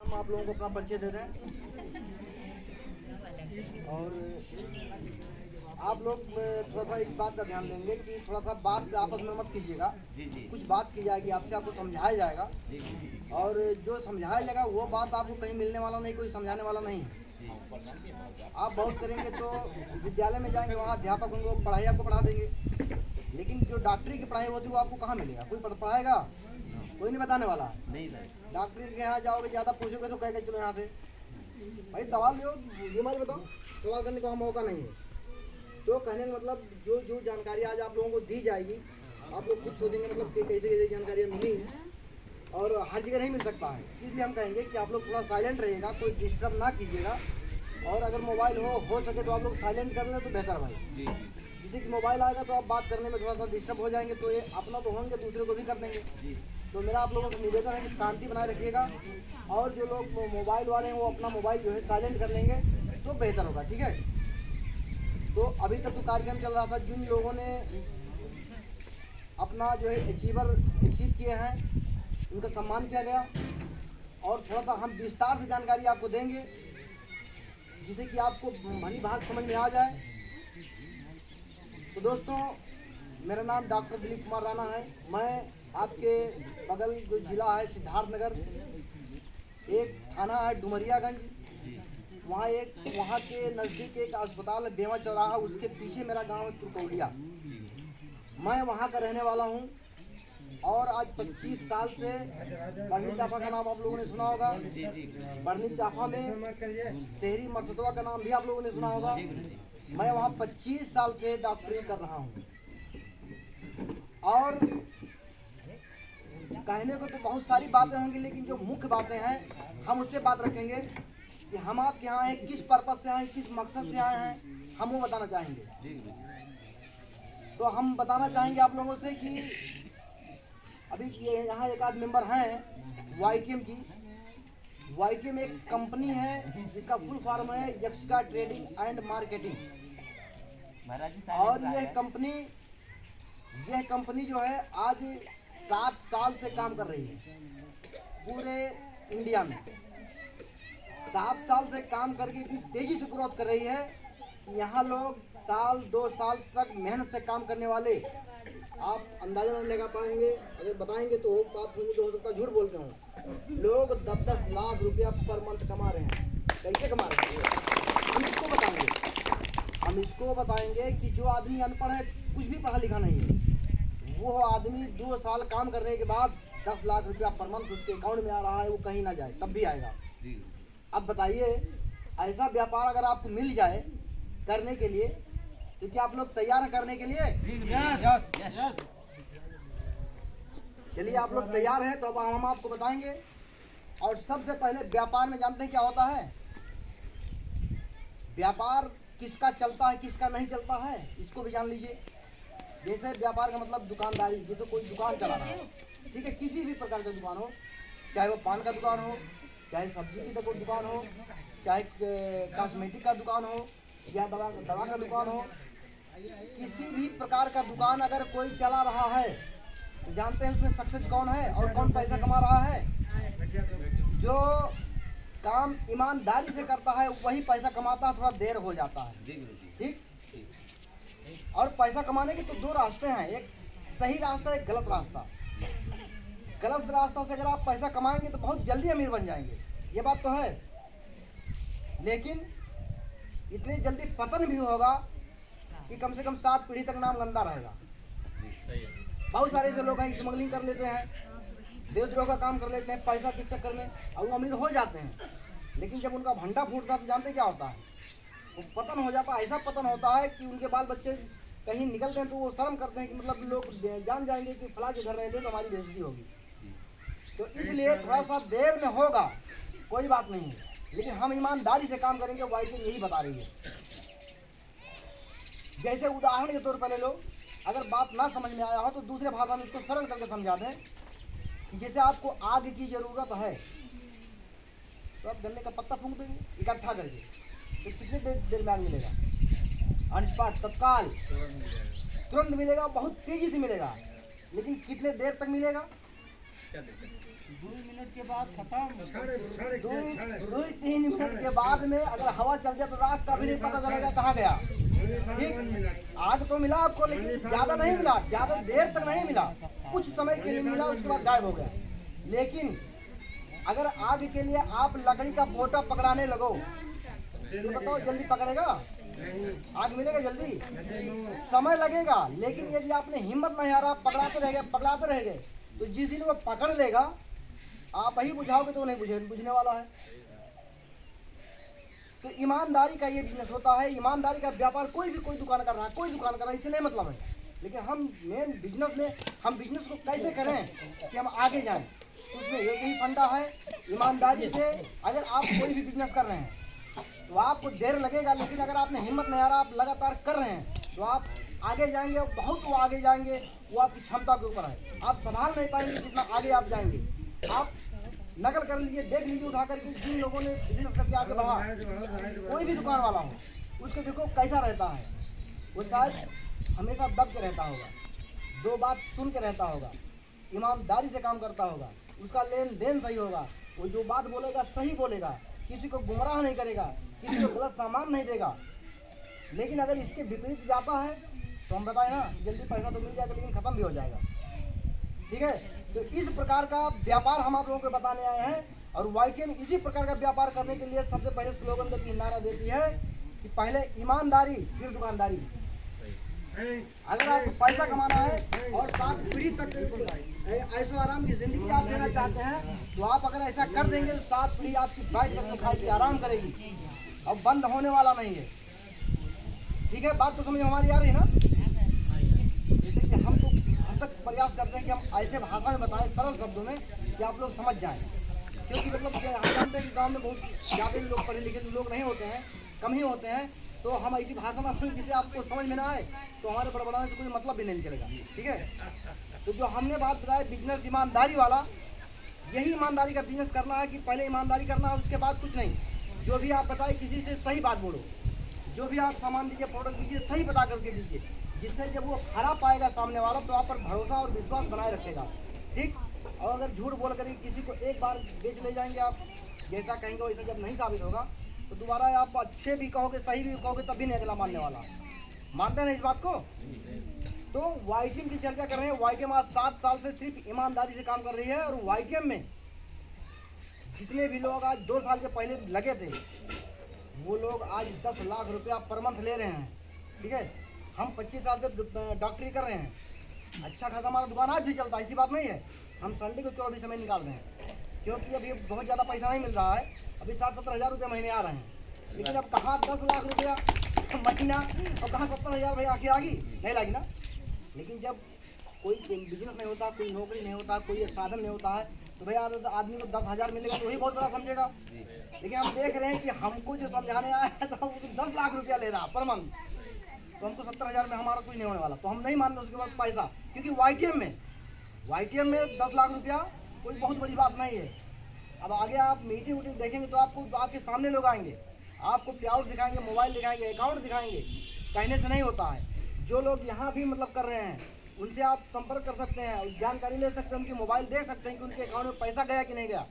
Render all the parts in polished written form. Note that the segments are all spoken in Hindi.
हम आप लोगों को अपना परिचय दे रहे हैं और आप लोग थोड़ा सा इस बात का ध्यान देंगे कि थोड़ा सा बात आपस में मत कीजिएगा। कुछ बात की जाएगी आपसे, आपको समझाया जाएगा और जो समझाया जाएगा वो बात आपको कहीं मिलने वाला नहीं, कोई समझाने वाला नहीं है। आप बहुत करेंगे तो विद्यालय में जाएंगे, वहाँ अध्यापक होंगे, वो पढ़ाई आपको पढ़ा देंगे, लेकिन जो डॉक्टरी की पढ़ाई होती है वो आपको कहाँ मिलेगा? कोई पढ़ाएगा? कोई नहीं बताने वाला। डॉक्टरी के यहाँ जाओगे, ज़्यादा पूछोगे तो कहेगा चलो यहाँ से भाई दवा लो, बीमारी बताओ, सवाल करने का मौका नहीं है। तो कहने का मतलब जो जो जानकारी आज आप लोगों को दी जाएगी, आप लोग खुद सोचेंगे मतलब कि कैसे कैसे जानकारियाँ मिली और हर जगह नहीं मिल सकता है। इसलिए हम कहेंगे कि आप लोग थोड़ा साइलेंट रहिएगा, कोई डिस्टर्ब ना कीजिएगा और अगर मोबाइल हो सके तो आप लोग साइलेंट कर लें तो बेहतर भाई। जैसे कि मोबाइल आएगा तो आप बात करने में थोड़ा सा डिस्टर्ब हो जाएंगे, तो ये अपना तो होंगे, दूसरे को भी कर देंगे। तो मेरा आप लोगों से निवेदन है कि शांति बनाए रखिएगा और जो लोग मोबाइल वाले हैं वो अपना मोबाइल जो है साइलेंट कर लेंगे तो बेहतर होगा, ठीक है। तो अभी तक तो कार्यक्रम चल रहा था, जिन लोगों ने अपना जो है अचीव किए हैं उनका सम्मान किया गया और थोड़ा सा हम विस्तार से जानकारी आपको देंगे जिससे कि आपको भली भाग समझ में आ जाए। तो दोस्तों, मेरा नाम डॉक्टर दिलीप कुमार राणा है। मैं आपके बगल जो जिला है सिद्धार्थनगर, एक थाना है डुमरियागंज, वहाँ के नज़दीक एक अस्पताल है बेवा चौराहा, उसके पीछे मेरा गांव है तुरकौलिया। मैं वहाँ का रहने वाला हूँ और आज 25 साल से बढ़नी चाफा का नाम आप लोगों ने सुना होगा। बढ़नी चाफा में शहरी मरसदवा का नाम भी आप लोगों ने सुना होगा। मैं वहाँ 25 साल से डॉक्टरी कर रहा हूँ और कहने को तो बहुत सारी बातें होंगी, लेकिन जो मुख्य बातें हैं हम उस पर बात रखेंगे कि हम आपके यहाँ हैं, किस पर्पज से आए, किस मकसद से आए हैं, हम वो बताना चाहेंगे। तो हम बताना चाहेंगे आप लोगों से कि अभी ये यहाँ एक आध मेंबर हैं YTM की। YTM एक कंपनी है जिसका फुल फॉर्म है यक्षिका ट्रेडिंग एंड मार्केटिंग, और यह कंपनी जो है आज 7 साल से काम कर रही है पूरे इंडिया में। 7 साल से काम करके इतनी तेजी से ग्रोथ कर रही है कि यहाँ लोग साल 2 साल तक मेहनत से काम करने वाले आप अंदाजा नहीं लगा पाएंगे। अगर बताएंगे तो बात होंगी तो हो सकता है झूठ बोलते हूँ। लोग 10-10 लाख रुपया पर मंथ कमा रहे हैं। कैसे कमा रहे हैं हम इसको बताएंगे कि जो आदमी अनपढ़ है, कुछ भी पढ़ा लिखा नहीं है, वो आदमी 2 साल काम करने के बाद 10 लाख रुपया पर मंथ उसके अकाउंट में आ रहा है, वो कहीं ना जाए तब भी आएगा। अब बताइए, ऐसा व्यापार अगर आपको मिल जाए करने के लिए तो क्या आप लोग तैयार हैं करने के लिए? चलिए, आप लोग तैयार हैं तो अब हम आपको बताएंगे। और सबसे पहले व्यापार में जानते हैं क्या होता है? व्यापार किसका चलता है, किसका नहीं चलता है, इसको भी जान लीजिए। जैसे व्यापार का मतलब दुकानदारी, जैसे कोई दुकान चला रहा है, ठीक है, किसी भी प्रकार का दुकान हो, चाहे वो पान का दुकान हो, चाहे सब्जी की कोई दुकान हो, चाहे कॉस्मेटिक का दुकान हो या दवा का दुकान हो, किसी भी प्रकार का दुकान अगर कोई चला रहा है तो जानते हैं उसमें सक्सेस कौन है और कौन पैसा कमा रहा है? जो काम ईमानदारी से करता है वही पैसा कमाता है, थोड़ा देर हो जाता है, ठीक। और पैसा कमाने के तो 2 रास्ते हैं, एक सही रास्ता, एक गलत रास्ता। गलत रास्ता से अगर आप पैसा कमाएंगे तो बहुत जल्दी अमीर बन जाएंगे, ये बात तो है, लेकिन इतनी जल्दी पतन भी होगा कि कम से कम 7 पीढ़ी तक नाम गंदा रहेगा। बहुत सारे ऐसे लोग हैं स्मगलिंग कर लेते हैं, देशद्रोह का काम कर लेते हैं पैसा के चक्कर में, और वो अमीर हो जाते हैं, लेकिन जब उनका भंडा फूटता है तो जानते क्या होता है? वो पतन हो जाता है। ऐसा पतन होता है कि उनके बाल बच्चे कहीं निकलते हैं तो वो शर्म करते हैं कि मतलब लोग जान जाएंगे कि फला के घर रहते तो हमारी बेइज्जती होगी। तो इसलिए थोड़ा सा देर में होगा, कोई बात नहीं, लेकिन हम ईमानदारी से काम करेंगे, YTM यही बता रही है। जैसे उदाहरण के तौर पर ले लो, अगर बात ना समझ में आया हो तो दूसरे भाषा में इसको सरल करके समझा दें कि जैसे आपको आग की ज़रूरत है तो आप गन्ने का पत्ता फूंक देंगे इकट्ठा करके, तो कितनी देर में आग मिलेगा? ऑन स्पॉट, तत्काल, तुरंत मिलेगा, बहुत तेज़ी से मिलेगा, लेकिन कितने देर तक मिलेगा? 2 मिनट के बाद खत्म। 2-3 मिनट के बाद में अगर हवा चल जाए तो रात का भी नहीं पता चलेगा कहाँ गया। ठीक, आग तो मिला आपको, लेकिन ज्यादा नहीं मिला, ज्यादा देर तक नहीं मिला, कुछ समय के लिए मिला, उसके बाद गायब हो गया। लेकिन अगर आग के लिए आप लकड़ी का पोटा पकड़ाने लगो, ये बताओ जल्दी पकड़ेगा? आग मिलेगा जल्दी? समय लगेगा। लेकिन यदि आपने हिम्मत नहीं हारा, पकड़ाते रह गए, तो जिस दिन वो पकड़ लेगा आप ही बुझाओगे तो वो नहीं बुझने वाला है। तो ईमानदारी का ये बिजनेस होता है, ईमानदारी का व्यापार। कोई दुकान कर रहा है, कोई दुकान कर रहा है, इससे नहीं मतलब है। लेकिन हम मेन बिजनेस में, हम बिजनेस को कैसे करें कि हम आगे जाएं, तो उसमें एक ही फंडा है, ईमानदारी से। अगर आप कोई भी बिजनेस कर रहे हैं तो आपको देर लगेगा, लेकिन अगर आपने हिम्मत नहीं हारा, आप लगातार कर रहे हैं, तो आप आगे जाएंगे, बहुत वो आगे जाएंगे। वो आपकी क्षमता के ऊपर है, आप संभाल नहीं पाएंगे जितना आगे आप जाएंगे। आप नकल कर लीजिए, देख लीजिए उठा करके, जिन लोगों ने बिजनेस करके आगे बढ़ा, कोई भी दुकान वाला हो, उसको देखो कैसा रहता है। वो शायद हमेशा दब के रहता होगा, 2 बात सुन के रहता होगा, ईमानदारी से काम करता होगा, उसका लेन देन सही होगा, वो जो बात बोलेगा सही बोलेगा, किसी को गुमराह नहीं करेगा, किसी को गलत सामान नहीं देगा। लेकिन अगर इसके विपरीत जाता है तो हम बताएं ना, जल्दी पैसा तो मिल जाएगा लेकिन ख़त्म भी हो जाएगा। ठीक है, तो इस प्रकार का व्यापार हम आप लोगों को बताने आए हैं। और वाईटीएम इसी प्रकार का व्यापार करने के लिए सबसे पहले स्लोगन देती, नारा देती है कि पहले ईमानदारी फिर दुकानदारी। अगर आपको पैसा कमाना है और 7 पीढ़ी तक ऐशो आराम की जिंदगी आप देना चाहते हैं, तो आप अगर ऐसा कर देंगे तो 7 पीढ़ी आपकी बैठ करके खाएगी, आराम करेगी, और बंद होने वाला नहीं है। ठीक है, बात तो समझ में हमारी आ रही है ना? जैसे कि हम तक प्रयास करते हैं कि हम ऐसे भाषा में बताएं, सरल शब्दों में, कि आप लोग समझ जाएं। क्योंकि मतलब हम जानते हैं कि गाँव में बहुत ज़्यादा लोग पढ़े लिखे लोग नहीं होते हैं, कम ही होते हैं। तो हम ऐसी भाषा ना बोलें जिसे आपको समझ में ना आए, तो हमारे बड़बड़ाने से कोई मतलब भी नहीं चलेगा। ठीक है, तो जो हमने बात बताया बिजनेस ईमानदारी वाला, यही ईमानदारी का बिजनेस करना है कि पहले ईमानदारी करना है, उसके बाद कुछ नहीं। जो भी आप बताए किसी से सही बात बोलो, जो भी आप सामान दीजिए, प्रोडक्ट दीजिए, सही बता करके दीजिए, जिससे जब वो खरा पाएगा सामने वाला तो आप पर भरोसा और विश्वास बनाए रखेगा। ठीक, और अगर झूठ बोल कर किसी को एक बार बेच ले जाएंगे आप, जैसा कहेंगे वैसा जब नहीं साबित होगा, तो दोबारा आप अच्छे भी कहोगे, सही भी कहोगे, तब भी नहीं अगला मानने वाला। मानते हैं इस बात को? तो वाईटीएम की चर्चा कर रहे हैं। वाईटीएम आज 7 साल से सिर्फ ईमानदारी से काम कर रही है। और वाईटीएम में जितने भी लोग आज 2 साल के पहले लगे थे, वो लोग आज 10 लाख रुपया पर मंथ ले रहे हैं। ठीक है, हम 25 साल से डॉक्टरी कर रहे हैं, अच्छा खासा हमारा दुकान आज भी चलता है, ऐसी बात नहीं है। हम संडे को क्यों भी समय निकाल रहे हैं, क्योंकि अभी बहुत ज़्यादा पैसा नहीं मिल रहा है, अभी 60-70 हज़ार रुपये महीने आ रहे हैं। लेकिन अब कहाँ 10 लाख रुपया महीना और कहाँ 70 हज़ार भाई आखिर आगी नहीं लागी ना। लेकिन जब कोई बिजनेस नहीं होता, कोई नौकरी नहीं होता, कोई साधन नहीं होता है, तो भाई आदमी को 10 हज़ार मिलेगा तो वही बहुत बड़ा समझेगा। लेकिन हम देख रहे हैं कि हमको जो समझाने आया है तो वो 10 लाख रुपया ले रहा पर मंथ, तो हमको 70 हज़ार में हमारा कुछ नहीं होने वाला, तो हम नहीं मानते उसके बाद पैसा। क्योंकि वाईटीएम में 10 लाख रुपया कोई बहुत बड़ी बात नहीं है। अब आगे आप मीटिंग वूटिंग देखेंगे तो आपके सामने लोग आएंगे, आपको प्याउट दिखाएंगे, मोबाइल दिखाएंगे, अकाउंट दिखाएंगे, कहने से नहीं होता है। जो लोग यहाँ भी मतलब कर रहे हैं उनसे आप संपर्क कर सकते हैं, जानकारी ले सकते हैं, उनकी मोबाइल देख सकते हैं कि उनके अकाउंट में पैसा गया कि नहीं गया।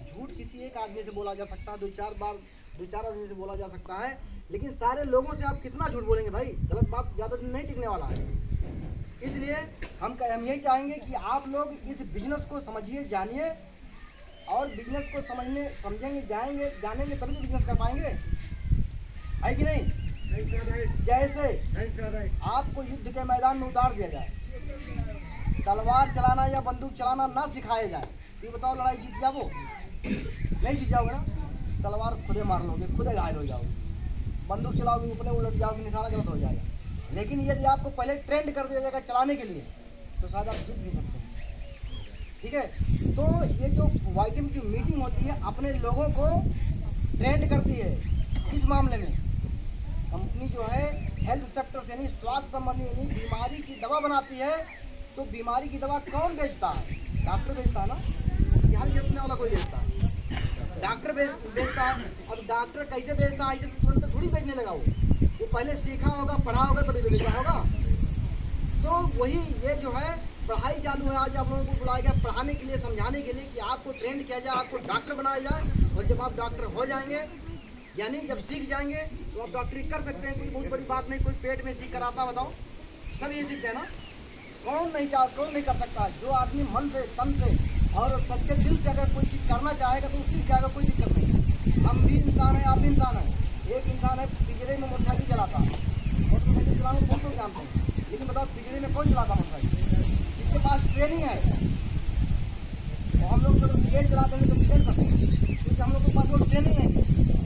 झूठ किसी एक आदमी से बोला जा सकता है, 2-4 आदमी से बोला जा सकता है, लेकिन सारे लोगों से आप कितना झूठ बोलेंगे भाई? गलत बात ज़्यादा दिन नहीं टिकने वाला है। इसलिए हम यही चाहेंगे कि आप लोग इस बिजनेस को समझिए, जानिए, और बिजनेस को समझेंगे, जानेंगे तभी तो बिजनेस कर पाएंगे, है कि नहीं? जैसे आपको युद्ध के मैदान में उतार दिया जाए, तलवार चलाना या बंदूक चलाना ना सिखाया जाए, तो बताओ लड़ाई जीत जाओ? नहीं जीत जाओगे ना। तलवार खुदे मार लोगे, खुदे घायल हो जाओगे, बंदूक चलाओगे अपने उलट जाओगे, निशाना गलत हो जाएगा। लेकिन यदि आपको पहले ट्रेंड कर दिया जाएगा चलाने के लिए, तो शायद आप जीत भी सकते हैं। ठीक है, तो ये जो वाईटीएम की मीटिंग होती है अपने लोगों को ट्रेंड करती है। इस मामले में कंपनी जो है हेल्थ सेक्टर यानी स्वास्थ्य संबंधी यानी बीमारी की दवा बनाती है, तो बीमारी की दवा कौन बेचता है? डॉक्टर बेचता है ना, यहाँ बेचने वाला कोई बेचता है, डॉक्टर बेचता है। अब डॉक्टर कैसे बेचता है? ऐसे तुरंत थोड़ी बेचने लगा, वो पहले सीखा होगा, पढ़ा होगा, तभी तो बेचा होगा। तो वही ये जो है पढ़ाई चालू है। आज आप लोगों को बुलाया गया पढ़ाने के लिए, समझाने के लिए कि आपको ट्रेंड किया जाए, आपको डॉक्टर बनाया जाए। और जब आप डॉक्टर हो जाएंगे, यानी जब सीख जाएंगे तो आप डॉक्टरी कर सकते हैं। कोई बहुत बड़ी बात नहीं, कोई पेट में सीख कर आता, बताओ सब ये सीखते हैं ना। कौन नहीं कर सकता। जो आदमी मन से, तन से और सच्चे दिल से अगर कोई चीज़ करना चाहेगा तो सीख जाएगा, कोई दिक्कत नहीं। हम भी इंसान हैं, आप भी इंसान हैं। एक इंसान है पिंजरे में मोटरसाइकिल चलाता, मोटरसाइकिल चलाना कौन लोग जानते हैं, लेकिन बताओ पिंजरे में कौन चलाता मोटरसाइकिल? जिसके पास ट्रेनिंग है। तो हम लोग अगर ट्रेन चलाते हैं तो ट्रेन करते हैं, क्योंकि हम लोग के पास वो ट्रेनिंग है।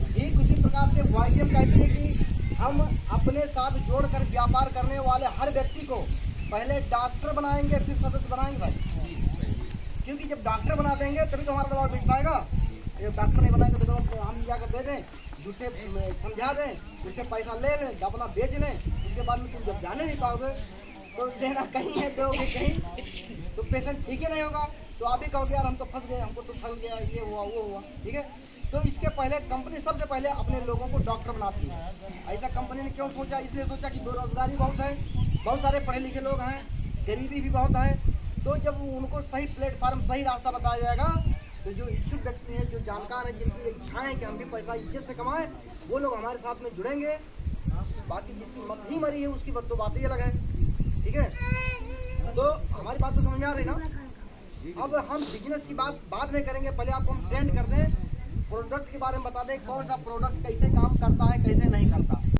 ठीक उसी प्रकार से वाईएम कहते हैं कि हम अपने साथ जोड़कर व्यापार करने वाले हर व्यक्ति को पहले डॉक्टर बनाएंगे, फिर सदस्य बनाएंगे भाई। क्योंकि जब डॉक्टर बना देंगे तभी तो हमारा दवा बिक पाएगा। जब डॉक्टर नहीं बनाएंगे तो हम जाकर दे दें, झूठे समझा दें, उससे पैसा ले लें, अपना बेच लें। उसके बाद में तुम जब जाने नहीं पाओगे तो देना कहीं है, दोगे कहीं, तो पेशेंट ठीक ही नहीं होगा। तो आप ही कहोगे यार हम तो फंस गए, हमको तो फंस गया, ये हुआ वो हुआ। ठीक है, तो इसके पहले कंपनी सबसे पहले अपने लोगों को डॉक्टर बनाती है। ऐसा कंपनी ने क्यों सोचा? इसलिए सोचा कि बेरोजगारी बहुत है, बहुत सारे पढ़े लिखे लोग हैं, गरीबी भी बहुत है। तो जब उनको सही प्लेटफार्म, सही रास्ता बताया जाएगा तो जो इच्छुक व्यक्ति हैं, जो जानकार हैं, जिनकी इच्छाएं हैं कि हम भी पैसा इज्जत से कमाएं, वो लोग हमारे साथ में जुड़ेंगे। बाकी जिसकी मत ही मरी है उसकी तो बात ही अलग है। ठीक है, तो हमारी बात तो समझ में आ रही ना। अब हम बिजनेस की बात बाद में करेंगे, पहले आपको हम ट्रेंड कर दें, प्रोडक्ट के बारे में बता दें कौन सा प्रोडक्ट कैसे काम करता है, कैसे नहीं करता।